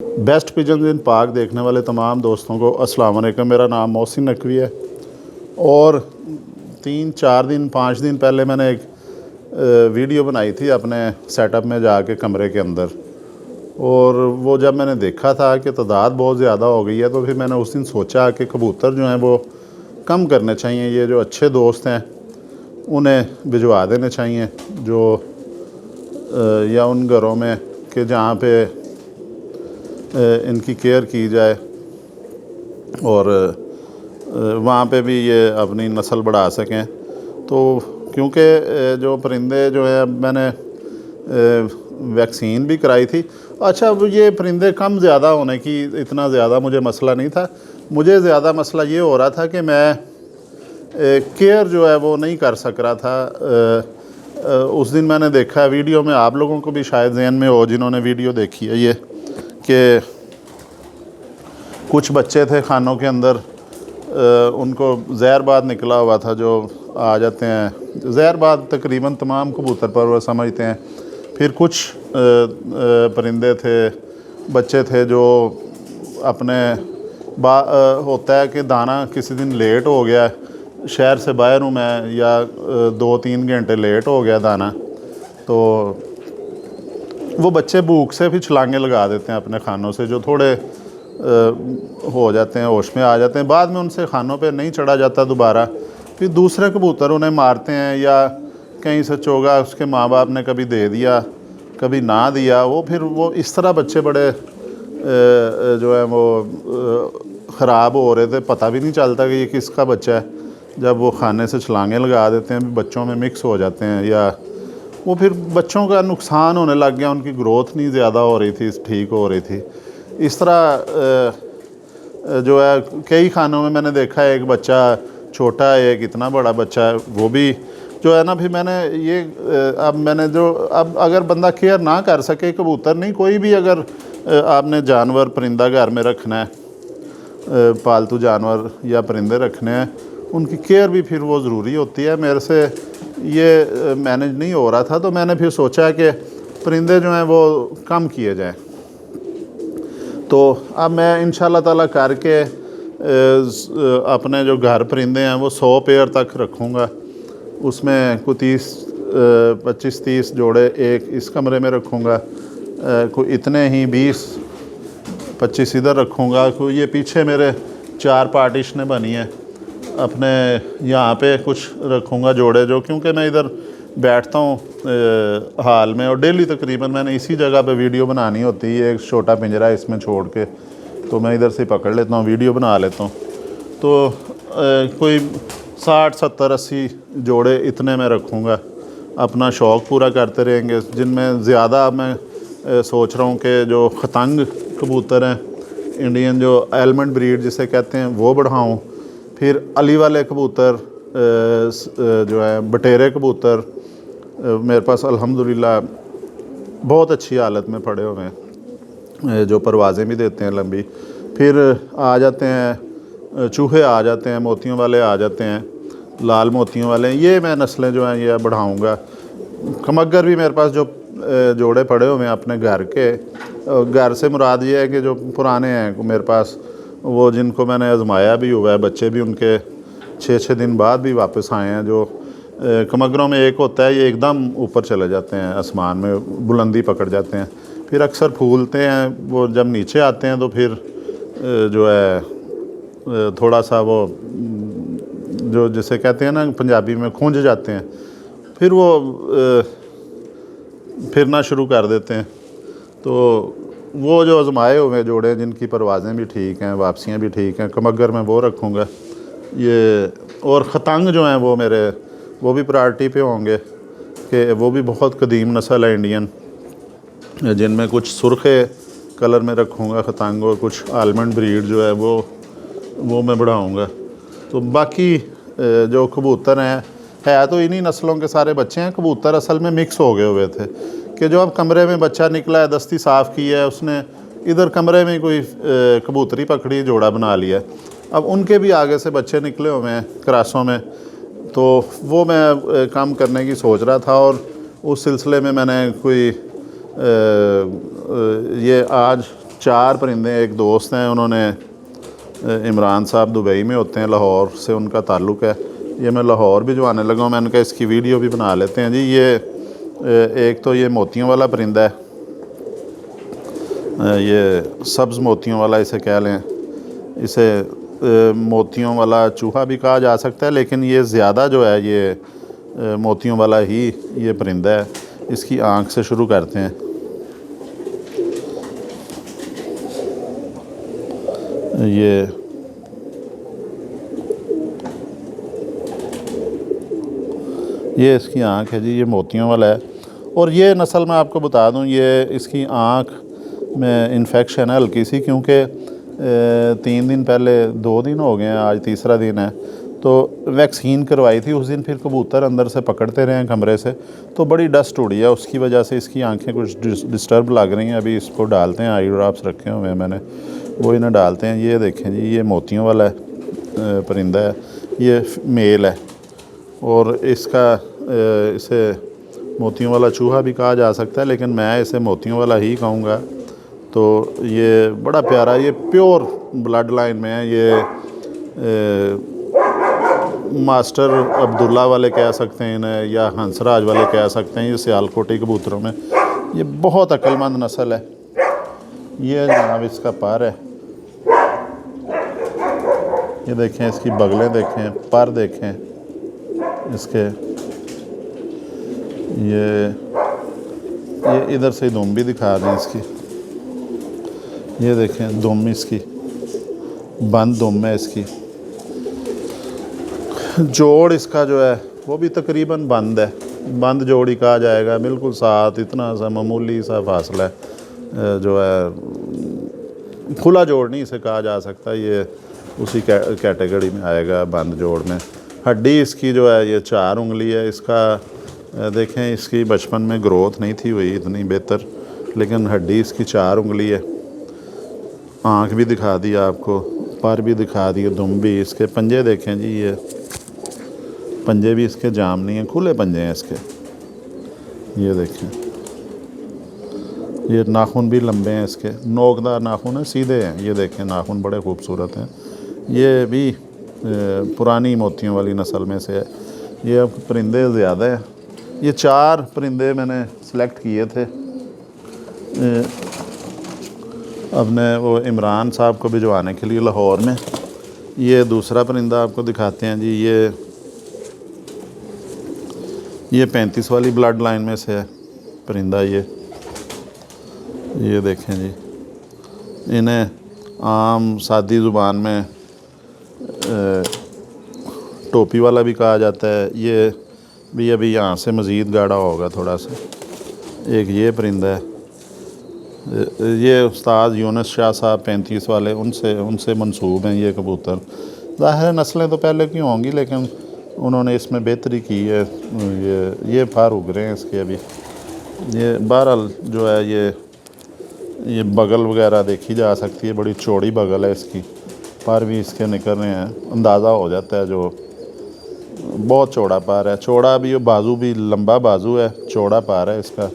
Best pigeons इन पाक देखने वाले तमाम दोस्तों को अस्सलाम वालेकुम। मेरा नाम मोहसिन नकवी है और 3-4 दिन 5 दिन पहले मैंने एक वीडियो बनाई थी अपने सेटअप में जाके कमरे के अंदर, और वो जब मैंने देखा था कि तादाद बहुत ज़्यादा हो गई है तो फिर मैंने उस दिन सोचा कि कबूतर जो हैं वो कम करने चाहिए। ये जो अच्छे दोस्त हैं उन्हें भिजवा देने चाहिए जो या उन घरों में कि जहाँ पे इनकी केयर की जाए और वहाँ पे भी ये अपनी नस्ल बढ़ा सकें। तो क्योंकि जो परिंदे जो है, अब मैंने वैक्सीन भी कराई थी। अच्छा, अब ये परिंदे कम ज़्यादा होने की इतना ज़्यादा मुझे मसला नहीं था। मुझे ज़्यादा मसला ये हो रहा था कि मैं केयर जो है वो नहीं कर सक रहा था। उस दिन मैंने देखा वीडियो में, आप लोगों को भी शायद ज़हन में हो जिन्होंने वीडियो देखी है ये, कि कुछ बच्चे थे खानों के अंदर, उनको जहरबाद निकला हुआ था जो आ जाते हैं। जहरबाद तकरीबन तमाम कबूतर पर वो समझते हैं। फिर कुछ परिंदे थे, बच्चे थे जो अपने होता है कि दाना किसी दिन लेट हो गया, शहर से बाहर हूँ मैं, या 2-3 घंटे लेट हो गया दाना, तो वो बच्चे भूख से भी छलांगे लगा देते हैं अपने खानों से, जो थोड़े हो जाते हैं, होश में आ जाते हैं। बाद में उनसे खानों पे नहीं चढ़ा जाता दोबारा। फिर दूसरे कबूतर उन्हें मारते हैं, या कहीं से चोगा उसके माँ बाप ने कभी दे दिया कभी ना दिया, वो फिर वो इस तरह बच्चे बड़े जो है वो ख़राब हो रहे थे। पता भी नहीं चलता कि ये किसका बच्चा है। जब वो खाने से छलांगे लगा देते हैं, बच्चों में मिक्स हो जाते हैं, या वो फिर बच्चों का नुकसान होने लग गया, उनकी ग्रोथ नहीं ज़्यादा हो रही थी, ठीक हो रही थी। इस तरह जो है कई खानों में मैंने देखा है, एक बच्चा छोटा है, एक इतना बड़ा बच्चा है, वो भी जो है ना। फिर मैंने ये अब मैंने जो, अब अगर बंदा केयर ना कर सके, कबूतर नहीं कोई भी, अगर आपने जानवर परिंदा घर में रखना है, पालतू जानवर या परिंदे रखने हैं, उनकी केयर भी फिर वो ज़रूरी होती है। मेरे से ये मैनेज नहीं हो रहा था, तो मैंने फिर सोचा कि परिंदे जो हैं वो कम किए जाएं। तो अब मैं इंशाल्लाह ताला करके अपने जो घर परिंदे हैं वो 100 पेयर तक रखूँगा। उसमें कोई 25-30 जोड़े एक इस कमरे में रखूँगा, कोई इतने ही 20-25 इधर रखूँगा। कोई ये पीछे मेरे 4 पार्टीशनें बनी हैं, अपने यहाँ पे कुछ रखूँगा जोड़े, जो क्योंकि मैं इधर बैठता हूँ हाल में, और डेली तकरीबन मैंने इसी जगह पे वीडियो बनानी होती है। एक छोटा पिंजरा इसमें छोड़ के, तो मैं इधर से पकड़ लेता हूँ, वीडियो बना लेता हूँ। तो कोई 60-70-80 जोड़े इतने में रखूँगा। अपना शौक़ पूरा करते रहेंगे। जिनमें ज़्यादा मैं सोच रहा हूँ कि जो खतंग कबूतर हैं, इंडियन जो एलमंड ब्रीड जिसे कहते हैं, वो बढ़ाऊँ। फिर अली वाले कबूतर जो है, बटेरे कबूतर मेरे पास अल्हम्दुलिल्लाह बहुत अच्छी हालत में पड़े हुए हैं, जो परवाज़ें भी देते हैं लंबी। फिर आ जाते हैं चूहे, आ जाते हैं मोतियों वाले, आ जाते हैं लाल मोतियों वाले। ये मैं नस्लें जो हैं ये बढ़ाऊँगा। कमगर भी मेरे पास जो जोड़े पड़े हुए हैं अपने घर के, घर से मुराद ये है कि जो पुराने हैं मेरे पास, वो जिनको मैंने आजमाया भी हुआ है, बच्चे भी उनके 6-6 दिन बाद भी वापस आए हैं। जो कमगरों में एक होता है, ये एकदम ऊपर चले जाते हैं, आसमान में बुलंदी पकड़ जाते हैं, फिर अक्सर फूलते हैं। वो जब नीचे आते हैं तो फिर जो है थोड़ा सा वो जो जिसे कहते हैं ना पंजाबी में खूंज जाते हैं, फिर वो फिरना शुरू कर देते हैं। तो वो जो आजमाए हुए जोड़े जिनकी परवाज़ें भी ठीक हैं, वापसियाँ भी ठीक हैं, कमगर में वो रखूँगा। ये और ख़तंग जो हैं वो मेरे, वो भी प्रायोरिटी पे होंगे, कि वो भी बहुत कदीम नस्ल है इंडियन, जिनमें कुछ सुर्खे कलर में रखूँगा ख़तंग, और कुछ आलमंड ब्रीड जो है वो मैं बढ़ाऊँगा। तो बाकी जो कबूतर हैं, है तो इन्हीं नस्लों के सारे बच्चे हैं। कबूतर असल में मिक्स हो गए हुए थे, कि जो अब कमरे में बच्चा निकला है, दस्ती साफ़ की है उसने, इधर कमरे में कोई कबूतरी पकड़ी, जोड़ा बना लिया। अब उनके भी आगे से बच्चे निकले हुए हैं क्रासों में, तो वो मैं काम करने की सोच रहा था। और उस सिलसिले में मैंने कोई ये आज 4 परिंदे, एक दोस्त हैं उन्होंने इमरान साहब दुबई में होते हैं, लाहौर से उनका ताल्लुक़ है। ये मैं लाहौर भिजवाने लगा हूँ, मैंने कहा इसकी वीडियो भी बना लेते हैं जी। ये एक तो ये मोतियों वाला परिंदा है, ये सब्ज़ मोतियों वाला इसे कह लें। इसे मोतियों वाला चूहा भी कहा जा सकता है, लेकिन ये ज़्यादा जो है ये मोतियों वाला ही ये परिंदा है। इसकी आँख से शुरू करते हैं। ये इसकी आँख है जी, ये मोतियों वाला है। और ये नस्ल मैं आपको बता दूं, ये इसकी आँख में इन्फेक्शन है हल्की सी, क्योंकि 3 दिन पहले, 2 दिन हो गए हैं, आज तीसरा दिन है, तो वैक्सीन करवाई थी उस दिन। फिर कबूतर अंदर से पकड़ते रहे हैं कमरे से, तो बड़ी डस्ट उड़ी है, उसकी वजह से इसकी आंखें कुछ डिस्टर्ब लग रही हैं। अभी इसको डालते हैं, आई ड्रॉप्स रखे हुए हैं मैंने, वो इन्हें डालते हैं। ये देखें जी, ये मोतियों वाला है परिंदा है, ये मेल है। और इसका इसे मोतियों वाला चूहा भी कहा जा सकता है, लेकिन मैं इसे मोतियों वाला ही कहूँगा। तो ये बड़ा प्यारा, ये प्योर ब्लड लाइन में है। ये मास्टर अब्दुल्ला वाले कह सकते हैं इन्हें, या हंसराज वाले कह सकते हैं। ये सियालकोटी कबूतरों में ये बहुत अक्लमंद नस्ल है। ये जनाब इसका पर है, ये देखें, इसकी बगलें देखें, पर देखें इसके। ये इधर से दुम भी दिखा दें इसकी, ये देखें दुम इसकी, बंद दुम है इसकी। जोड़ इसका जो है वो भी तकरीबन बंद है, बंद जोड़ी कहा जाएगा, बिल्कुल साथ, इतना सा मामूली सा फासला है जो है। खुला जोड़ नहीं इसे कहा जा सकता, ये उसी कैटेगरी में आएगा बंद जोड़ में। हड्डी इसकी जो है ये 4 उंगली है। इसका देखें, इसकी बचपन में ग्रोथ नहीं थी हुई इतनी बेहतर, लेकिन हड्डी इसकी 4 उंगली है। आँख भी दिखा दी आपको, पर भी दिखा दिए, दुम भी। इसके पंजे देखें जी, ये पंजे भी इसके जाम नहीं हैं, खुले पंजे हैं इसके। ये देखें, ये नाखून भी लंबे हैं इसके, नोकदार नाखून है, सीधे हैं। ये देखें, नाखून बड़े खूबसूरत हैं। ये भी पुरानी मोतियों वाली नस्ल में से है। ये अब परिंदे ज़्यादा हैं। ये 4 परिंदे मैंने सेलेक्ट किए थे अपने वो इमरान साहब को भिजवाने के लिए लाहौर में। ये दूसरा परिंदा आपको दिखाते हैं जी। ये 35 वाली ब्लड लाइन में से है परिंदा। ये देखें जी, इन्हें आम सादी ज़ुबान में टोपी वाला भी कहा जाता है। ये भी अभी यहाँ से मज़ीद गाढ़ा होगा थोड़ा सा। एक ये परिंदा है, ये उस्ताद यूनुस शाह साहब 35 वाले, उनसे मंसूब हैं ये कबूतर। ज़ाहिर नस्लें तो पहले की होंगी, लेकिन उन्होंने इसमें बेहतरी की है। ये फार उग रहे हैं इसके अभी। ये बहरहाल जो है ये बगल वगैरह देखी जा सकती है, बड़ी चौड़ी बगल है इसकी। पर भी इसके निकल रहे हैं, अंदाज़ा हो जाता है। जो बहुत चौड़ा पार है, चौड़ा भी, बाजू भी लंबा बाजू है, चौड़ा पार है इसका।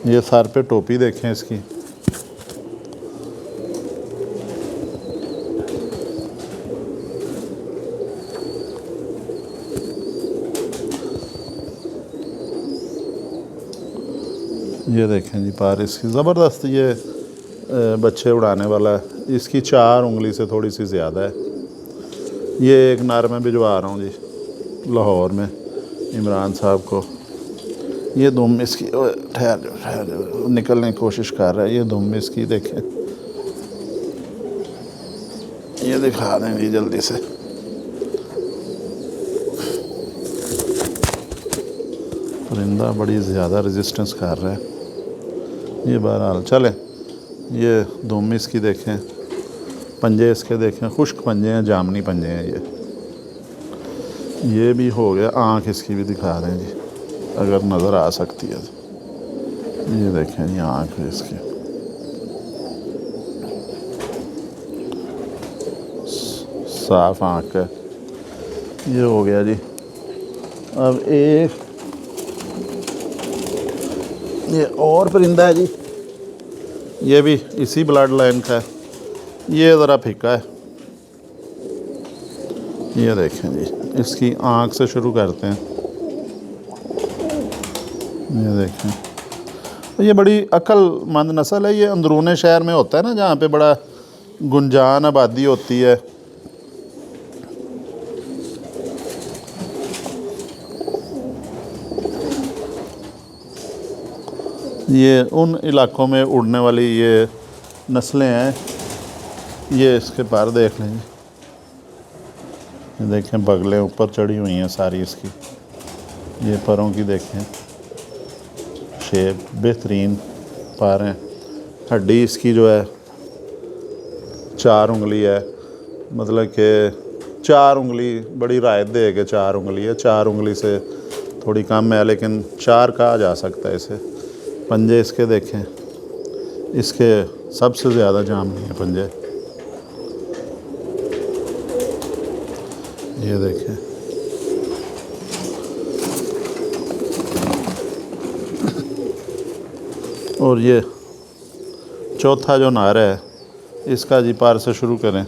ये सर पे टोपी देखें इसकी। ये देखें जी, पार इसकी ज़बरदस्त। ये बच्चे उड़ाने वाला है। इसकी 4 उंगली से थोड़ी सी ज़्यादा है। ये एक नर में भिजवा रहा हूँ जी लाहौर में इमरान साहब को। ये दुम इसकी ठहर निकलने की कोशिश कर रहा है। ये दुम इसकी देखें, ये दिखा दें जी जल्दी से। परिंदा बड़ी ज़्यादा रेजिस्टेंस कर रहा है। ये बहरहाल चले। ये दुम इसकी देखें, पंजे इसके देखें, खुश्क पंजे हैं, जामनी पंजे हैं। ये भी हो गया। आँख इसकी भी दिखा दें जी, अगर नज़र आ सकती है। ये देखें जी, आँख इसकी साफ आँख है। ये हो गया जी। अब ये और परिंदा है जी, ये भी इसी ब्लड लाइन का है, ये ज़रा फीका है। ये देखें जी, इसकी आँख से शुरू करते हैं। ये देखें, ये बड़ी अक्लमंद नस्ल है। ये अंदरूनी शहर में होता है ना, जहाँ पे बड़ा गुंजान आबादी होती है। ये उन इलाकों में उड़ने वाली ये नस्लें हैं। ये इसके पर देख लें, ये देखें बगलें ऊपर चढ़ी हुई हैं सारी इसकी। ये परों की देखें शेप, बेहतरीन पर हैं। हड्डी इसकी जो है 4 उंगली है, मतलब कि 4 उंगली बड़ी रायत दे के 4 उंगली है, 4 उंगली से थोड़ी कम है लेकिन 4 कहा जा सकता है इसे। पंजे इसके देखें, इसके सबसे ज़्यादा जामनी है पंजे। ये देखें, और ये चौथा जो नारा है इसका जी पार से शुरू करें।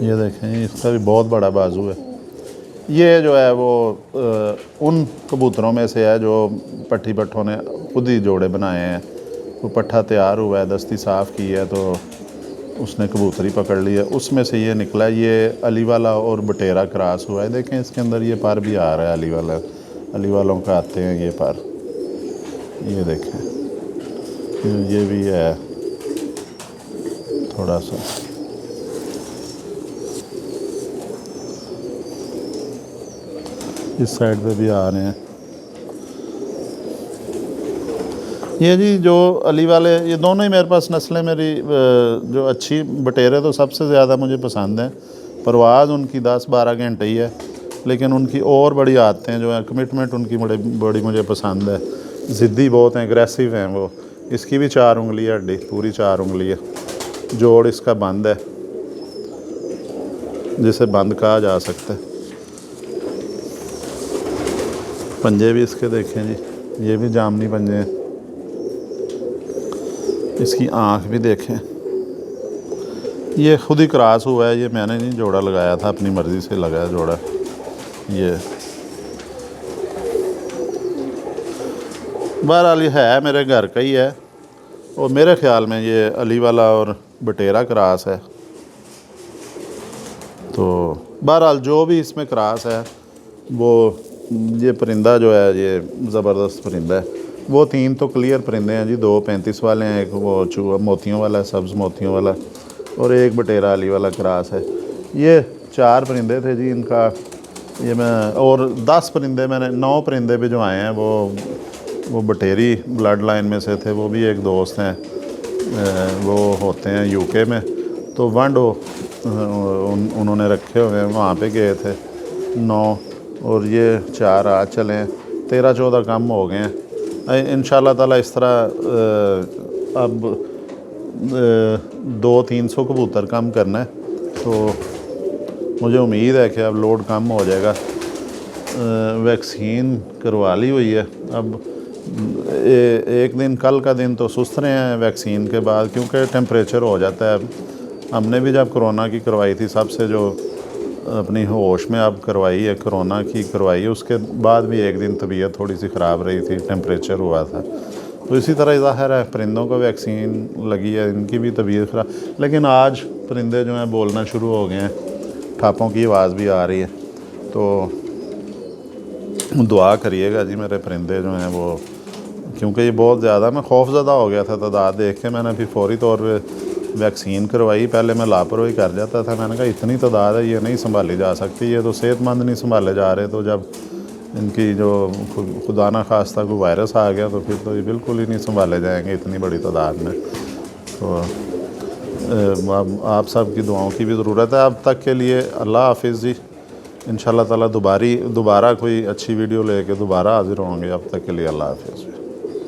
ये देखें, इसका भी बहुत बड़ा बाजू है। ये जो है वो उन कबूतरों में से है जो पट्टी पट्ठों ने खुद ही जोड़े बनाए हैं। वो पट्ठा तैयार हुआ है, दस्ती साफ़ की है तो उसने कबूतरी पकड़ ली है, उसमें से ये निकला है। ये अली वाला और बटेरा क्रॉस हुआ है। देखें इसके अंदर ये पर भी आ रहा है, अली वालों का आते हैं ये पर। ये देखें, ये भी है थोड़ा सा। इस साइड पे भी आ रहे हैं। ये जी जो अली वाले, ये दोनों ही मेरे पास नस्लें मेरी जो अच्छी। बटेरे तो सबसे ज़्यादा मुझे पसंद हैं। परवाज़ उनकी 10-12 घंटे ही है, लेकिन उनकी और बड़ी आदतें जो हैं, कमिटमेंट उनकी बड़ी मुझे पसंद है। ज़िद्दी बहुत हैं, एग्रेसिव हैं वो। इसकी भी 4 उंगली है, हड्डी पूरी 4 उंगली है। जोड़ इसका बंद है, जिसे बंद कहा जा सकता है। पंजे भी इसके देखें जी, ये भी जामनी पंजे हैं। इसकी आँख भी देखें, ये खुद ही क्रॉस हुआ है, ये मैंने नहीं जोड़ा लगाया था, अपनी मर्ज़ी से लगाया जोड़ा। ये बहरहाल ये है मेरे घर का ही है, और मेरे ख़्याल में ये अली वाला और बटेरा क्रॉस है। तो बहरहाल जो भी इसमें क्रॉस है, वो ये परिंदा जो है ये ज़बरदस्त परिंदा है। वो 3 तो क्लियर परिंदे हैं जी, 2 35 वाले हैं, एक वो चूहा मोतियों वाला, सब्ज़ मोतियों वाला, और एक बटेरा अली वाला क्रॉस है। ये 4 परिंदे थे जी इनका। ये मैं और 10 परिंदे मैंने 9 परिंदे भी जो आए हैं वो बटेरी ब्लड लाइन में से थे। वो भी एक दोस्त हैं, वो होते हैं यूके में, तो वंडो उन्होंने रखे हुए हैं, वहाँ पे गए थे 9, और ये 4 आज चले हैं। 13-14 कम हो गए हैं इंशाल्लाह ताला। इस तरह अब 200-300 कबूतर कम करना है, तो मुझे उम्मीद है कि अब लोड कम हो जाएगा। वैक्सीन करवा ली हुई है। अब एक दिन, कल का दिन तो सुस्त रहे हैं वैक्सीन के बाद, क्योंकि टेम्परेचर हो जाता है। हमने भी जब कोरोना की करवाई थी, सबसे जो अपनी होश में अब करवाई है, कोरोना की करवाई है, उसके बाद भी एक दिन तबीयत थोड़ी सी ख़राब रही थी, टेम्परेचर हुआ था। तो इसी तरह ज़ाहिर है परिंदों को वैक्सीन लगी है, इनकी भी तबीयत ख़राब। लेकिन आज परिंदे जो हैं बोलना शुरू हो गए हैं, ठापों की आवाज़ भी आ रही है। तो दुआ करिएगा जी मेरे परिंदे जो हैं वो, क्योंकि ये बहुत ज़्यादा, मैं खौफज़दा हो गया था तादाद देख के। मैंने फिर फौरी तौर पे वैक्सीन करवाई। पहले मैं लापरवाही कर जाता था, मैंने कहा इतनी तादाद है, ये नहीं संभाली जा सकती, ये तो सेहतमंद नहीं संभाले जा रहे। तो जब इनकी जो खुदा ना खास्ता कोई वायरस आ गया, तो फिर तो ये बिल्कुल ही नहीं संभाले जाएंगे इतनी बड़ी तादाद में। तो आप सब की दुआओं की भी ज़रूरत है। अब तक के लिए अल्लाह हाफिज़ जी। इंशाल्लाह ताला दोबारा कोई अच्छी वीडियो लेके दोबारा हाज़िर होंगे। अब तक के लिए अल्लाह हाफिज़।